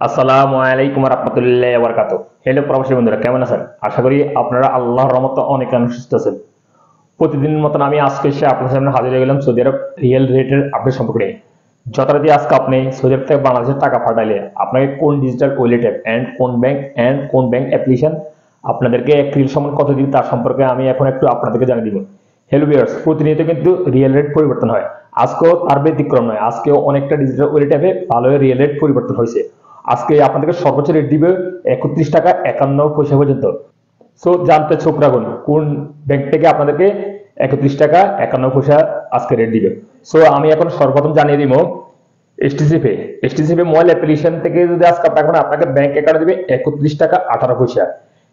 আসসালামু আলাইকুম রহমতুল্লাহ বরকাত। হ্যালো প্রবাসী বন্ধুরা, কেমন আছেন? আশা করি আপনারা আল্লাহর রহমতে অনেক সুস্থ আছেন। প্রতিদিনের মতন আমি আজকে এসে আপনার সামনে হাজির হয়ে গেলাম সৌদি আরব রিয়েল রেটের আপডেট সম্পর্কে নিয়ে। যথারীতি আজকে আপনি সৌদি আরব থেকে বাংলাদেশের টাকা পাঠাইলে আপনাকে কোন ডিজিটাল ওয়ালেট অ্যাপ অ্যান্ড কোন ব্যাংক অ্যাপ্লিকেশন আপনাদেরকে এক রিল সমান কত দিন তার সম্পর্কে আমি এখন একটু আপনাদেরকে জানিয়ে দিব। হ্যালো ভিউয়ার্স, প্রতিনিয়ত কিন্তু রিয়েল রেট পরিবর্তন হয়। আজকেও তার ব্যতিক্রম নয়, আজকেও অনেকটা ডিজিটাল ওয়ালেট অ্যাপে ভালো রিয়েল রেট পরিবর্তন হয়েছে। আজকে আপনাদেরকে সর্বোচ্চ রেট দিবে 31 টাকা 51 পয়সা পর্যন্ত। সো জানতে চোখ রাখুন কোন ব্যাংক থেকে আপনাদেরকে 31 টাকা 51 পয়সা আজকে রেট দিবে। সো আমি এখন সর্বপ্রথম জানিয়ে দিব এসটিসি পে মোবাইল অ্যাপ্লিকেশন থেকে যদি আজকে আপনাকে ব্যাংক অ্যাকাউন্টে দিবে 31 টাকা 18 পয়সা,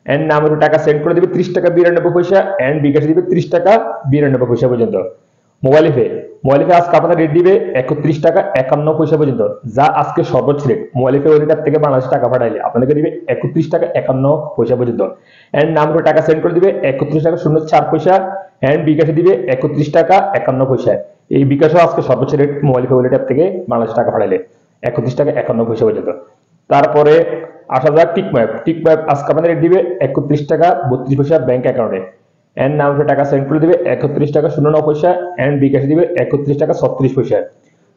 এন্ড নামের টাকা সেন্ড করে দিবে 30 টাকা 92 পয়সা, এন্ড বিকাশে দিবে 30 টাকা 92 পয়সা পর্যন্ত। মোবাইল পে আজকে আপনাদের রেট দিবে 31 টাকা 51 পয়সা পর্যন্ত, যা আজকে সর্বোচ্চ রেট। মোবাইল পে ওই থেকে বাংলাদেশে টাকা পাঠাইলে আপনাদেরকে দিবে 31 টাকা 51 পয়সা পর্যন্ত, এন্ড নাম্বার টাকা সেন্ড করে দিবে 31 টাকা 04 পয়সা, এন্ড বিকাশে দিবে 31 টাকা 51 পয়সা। এই বিকাশও আজকে সর্বোচ্চ রেট মোবাইল পে ওয়ালেট থেকে বাংলাদেশে টাকা পাঠাইলে 31 টাকা 51 পয়সা পর্যন্ত। তারপরে আসা যাক টিকম্যাপ আজকে আপনাদের রেট দিবে 31 টাকা 32 পয়সা ব্যাংক অ্যাকাউন্টে, এন্ড নাম্বার টাকা সেন্ড করে দিবে 31 টাকা 09 পয়সা, এন্ড বিকাশে দিবে 31 টাকা 36 পয়সা।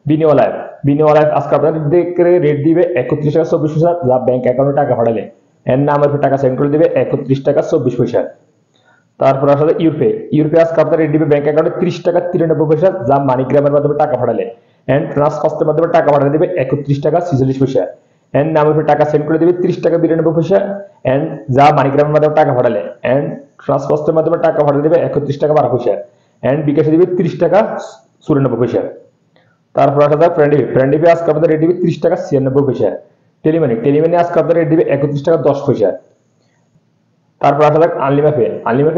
বিনিওয়ালায় আজকে আপনাদের রেট দিবে 31 টাকা 24 পয়সা, যা ব্যাংক অ্যাকাউন্টে টাকা পাঠালে, এন্ড নাম্বার টাকা সেন্ড করে দিবে 31 টাকা 24 পয়সা। তারপর আসলে ইউরোপে আজকে আপনাদের রেট দিবে ব্যাংক অ্যাকাউন্টে 30 টাকা 93 পয়সা, যা মানিগ্রামের মাধ্যমে টাকা পাঠালে, এন্ড ট্রান্সফারের মাধ্যমে টাকা পাঠালে দিবে 31 টাকা 46 পয়সা, এন্ড নাম্বার টাকা সেন্ড করে দিবে 30 টাকা 92 পয়সা, এন্ড যা মানিগ্রামের মাধ্যমে টাকা পাঠালে, এন্ড ট্রান্সফারের মাধ্যমে টাকা পাঠালে দিবে 31 টাকা 12 পয়সা, এন্ড বিকাশে দিবে 30 টাকা 94 পয়সা। তারপর আসা যাক ফ্রেন্ডে আজকে আপনাদের রেট দিবে 30 টাকা 96 পয়সা। টেলিমানি আজকে আপনাদের রেট দিবে 31 টাকা 10 পয়সা। তারপর আসা যাক আনলিমাপে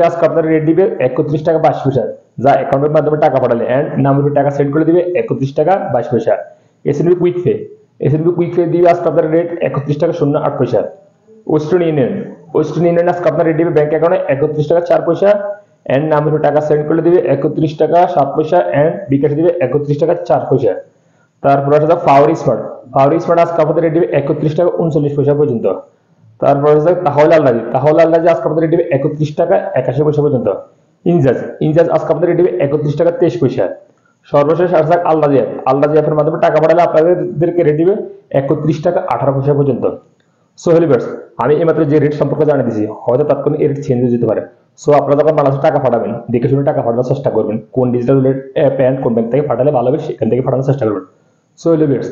আজকে আপনাদের রেট দিবে 31 টাকা 22 পয়সা, যা অ্যাকাউন্টের মাধ্যমে টাকা পাঠালে, এন্ড নাম্বার টাকা সেন্ড করে দিবে 31 টাকা 22 পয়সা। এসএনবি কুইক পে দিবে আজকে আপনাদের রেট 31 টাকা 08 পয়সা। ওয়েস্টার্ন ইউনিয়ন আজকে আপনার রেট দিবে ব্যাংক অ্যাকাউন্টে 31 টাকা 4 পয়সা, এন্ড নাম্বার টাকা সেন্ড করে দিবে 31 টাকা 7 পয়সা, এন্ড বিকাশে দিবে 31 টাকা 4 পয়সা। তারপর আসা যাক ফাওয়ারি স্মার্ট আজকে আপনাদের রেট দিবে 31 টাকা 39 পয়সা পর্যন্ত। তারপর আসা যাক তাহলে আলরাজি আজকে আপনাদের রেট দিবে 31 টাকা 81 পয়সা পর্যন্ত। ইনজাজ আজকে আপনাদের রেট দিবে 31 টাকা 23 পয়সা। সর্বশেষ আসা যাক আলরাজি অ্যাপের মাধ্যমে টাকা পাঠালে আপনাদেরকে রেট দিবে 31 টাকা 18 পয়সা পর্যন্ত। সো হেলিভার্স, আমি এইমাত্র যে রেট সম্পর্কে জানিয়ে দিয়েছি, হয়তো তাৎক্ষণিক এই রেট চেঞ্জ হয়ে যেতে পারে। সো আপনারা যখন বাংলাদেশে টাকা পাঠাবেন দেখে শুনে টাকা পাঠানোর চেষ্টা করবেন, কোন ডিজিটাল অ্যাপ অ্যান্ড কোন ব্যাংক থেকে পাঠালে ভালো হবে সেখান থেকে পাঠানোর চেষ্টা করবেন। সো হেলিভার্স,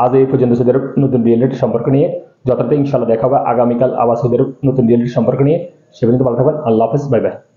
আজ এই পর্যন্ত সৌদি আরব নতুন রিয়েল রেট সম্পর্ক নিয়ে যথার্থ ইনশাল্লাহ দেখা হবে আগামীকাল আবার সৌদি আরব নতুন রিয়েল রেট সম্পর্ক নিয়ে। সে পর্যন্ত ভালো থাকবেন। আল্লাহ হাফেজ, বাই বাই।